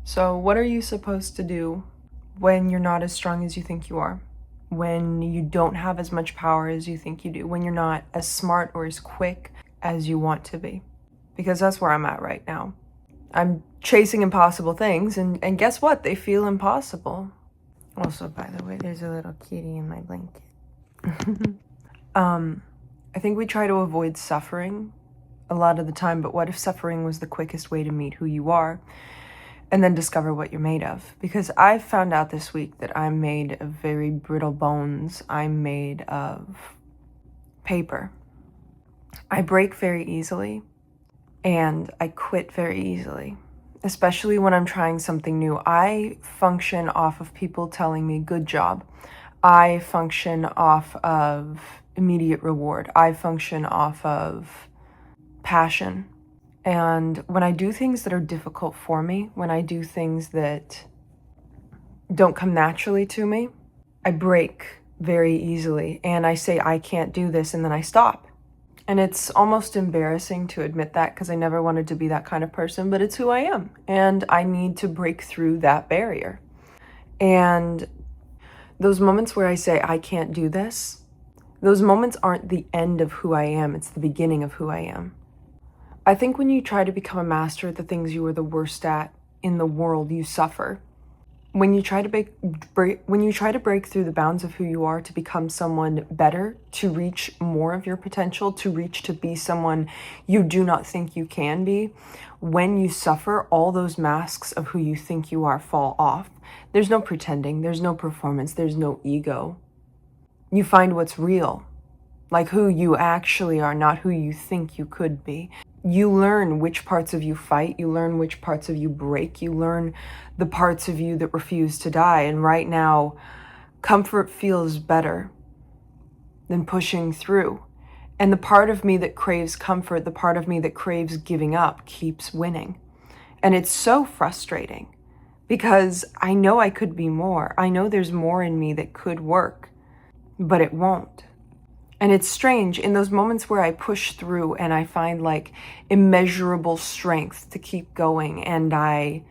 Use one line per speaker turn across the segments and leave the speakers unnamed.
So, what are you supposed to do when you're not as strong as you think you are? When you don't have as much power as you think you do? When you're not as smart or as quick as you want to be? Because that's where I'm at right now. I'm chasing impossible things, and guess what? They feel impossible. Also, by the way, there's a little kitty in my blanket. I think we try to avoid suffering a lot of the time, but what if suffering was the quickest way to meet who you are? And then discover what you're made of. Because I found out this week that I'm made of very brittle bones. I'm made of paper. I break very easily, and I quit very easily, especially when I'm trying something new. I function off of people telling me, good job. I function off of immediate reward. I function off of passion. And when I do things that are difficult for me, when I do things that don't come naturally to me, I break very easily and I say, I can't do this, and then I stop. And it's almost embarrassing to admit that because I never wanted to be that kind of person, but it's who I am. And I need to break through that barrier. And those moments where I say, I can't do this, those moments aren't the end of who I am, it's the beginning of who I am. I think when you try to become a master at the things you are the worst at in the world, you suffer. When you try to break through the bounds of who you are to become someone better, to reach more of your potential, to be someone you do not think you can be, when you suffer, all those masks of who you think you are fall off. There's no pretending, there's no performance, there's no ego. You find what's real, like who you actually are, not who you think you could be. You learn which parts of you fight, you learn which parts of you break, you learn the parts of you that refuse to die. And right now, comfort feels better than pushing through. And the part of me that craves comfort, the part of me that craves giving up, keeps winning. And it's so frustrating because I know I could be more. I know there's more in me that could work, but it won't. And it's strange in those moments where I push through and I find like immeasurable strength to keep going, and I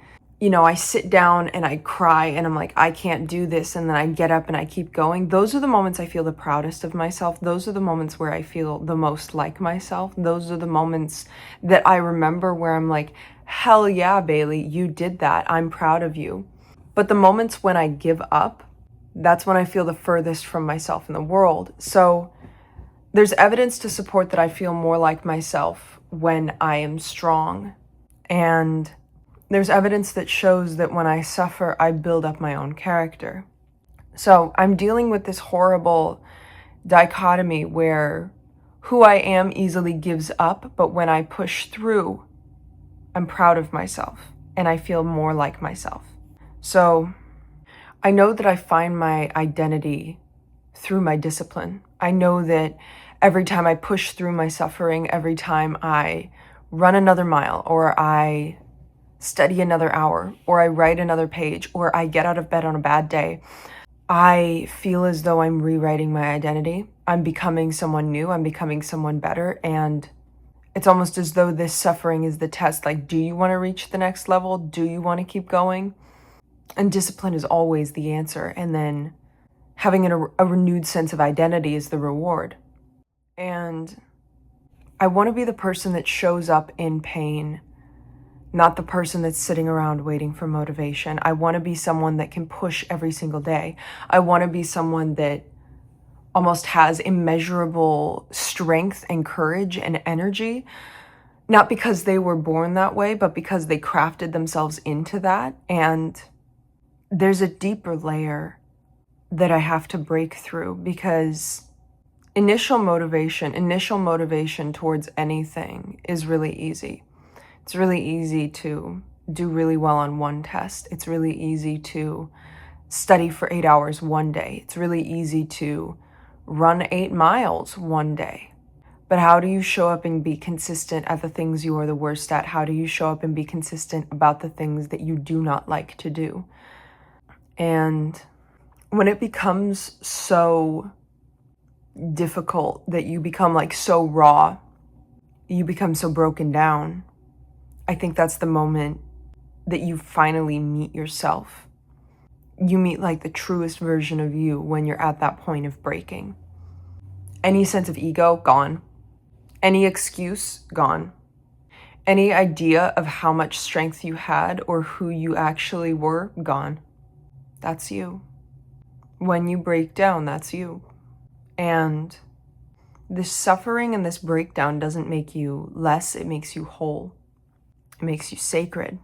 sit down and I cry and I'm like, I can't do this. And then I get up and I keep going. Those are the moments I feel the proudest of myself. Those are the moments where I feel the most like myself. Those are the moments that I remember where I'm like, hell yeah, Bailey, you did that. I'm proud of you. But the moments when I give up, that's when I feel the furthest from myself in the world. So there's evidence to support that I feel more like myself when I am strong. And there's evidence that shows that when I suffer, I build up my own character. So I'm dealing with this horrible dichotomy where who I am easily gives up, but when I push through, I'm proud of myself and I feel more like myself. So I know that I find my identity through my discipline. I know that every time I push through my suffering, every time I run another mile, or I study another hour, or I write another page, or I get out of bed on a bad day, I feel as though I'm rewriting my identity. I'm becoming someone new. I'm becoming someone better. And it's almost as though this suffering is the test. Like, do you want to reach the next level? Do you want to keep going? And discipline is always the answer. And then having a renewed sense of identity is the reward. And I want to be the person that shows up in pain, not the person that's sitting around waiting for motivation. I want to be someone that can push every single day. I want to be someone that almost has immeasurable strength and courage and energy, not because they were born that way, but because they crafted themselves into that. And there's a deeper layer that I have to break through, because initial motivation towards anything is really easy. It's really easy to do really well on one test. It's really easy to study for 8 hours one day. It's really easy to run 8 miles one day. But how do you show up and be consistent at the things you are the worst at? How do you show up and be consistent about the things that you do not like to do? And when it becomes so difficult that you become like so raw, you become so broken down, I think that's the moment that you finally meet yourself. You meet like the truest version of you when you're at that point of breaking. Any sense of ego, gone. Any excuse, gone. Any idea of how much strength you had or who you actually were, gone. That's you. When you break down, that's you. And this suffering and this breakdown doesn't make you less, it makes you whole. It makes you sacred.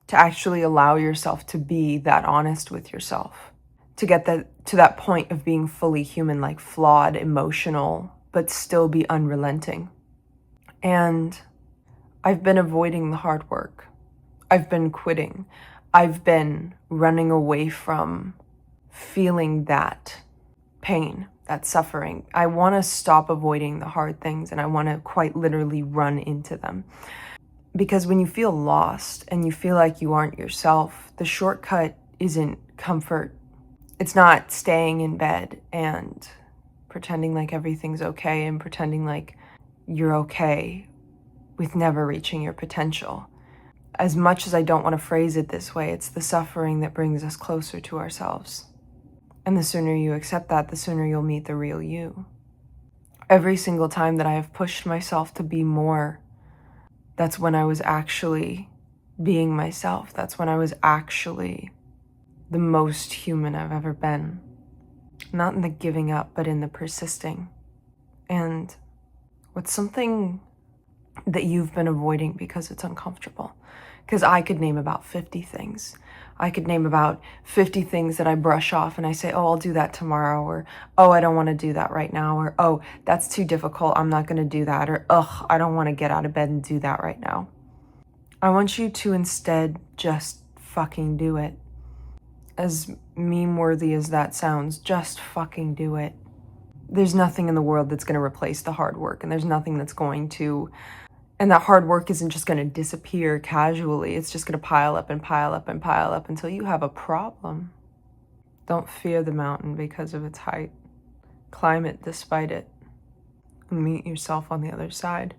To actually allow yourself to be that honest with yourself. To get to that point of being fully human, like flawed, emotional, but still be unrelenting. And I've been avoiding the hard work. I've been quitting. I've been running away from feeling that pain, that suffering. I want to stop avoiding the hard things, and I want to quite literally run into them. Because when you feel lost and you feel like you aren't yourself, the shortcut isn't comfort. It's not staying in bed and pretending like everything's okay and pretending like you're okay with never reaching your potential. As much as I don't want to phrase it this way, it's the suffering that brings us closer to ourselves. And the sooner you accept that, the sooner you'll meet the real you. Every single time that I have pushed myself to be more, that's when I was actually being myself. That's when I was actually the most human I've ever been. Not in the giving up, but in the persisting. And what's something that you've been avoiding because it's uncomfortable? Because I could name about 50 things. I could name about 50 things that I brush off and I say, oh, I'll do that tomorrow, or, oh, I don't want to do that right now, or, oh, that's too difficult, I'm not going to do that, or, ugh, I don't want to get out of bed and do that right now. I want you to instead just fucking do it. As meme-worthy as that sounds, just fucking do it. There's nothing in the world that's going to replace the hard work, and there's nothing that's going to... And that hard work isn't just going to disappear casually. It's just going to pile up and pile up and pile up until you have a problem. Don't fear the mountain because of its height. Climb it despite it. And meet yourself on the other side.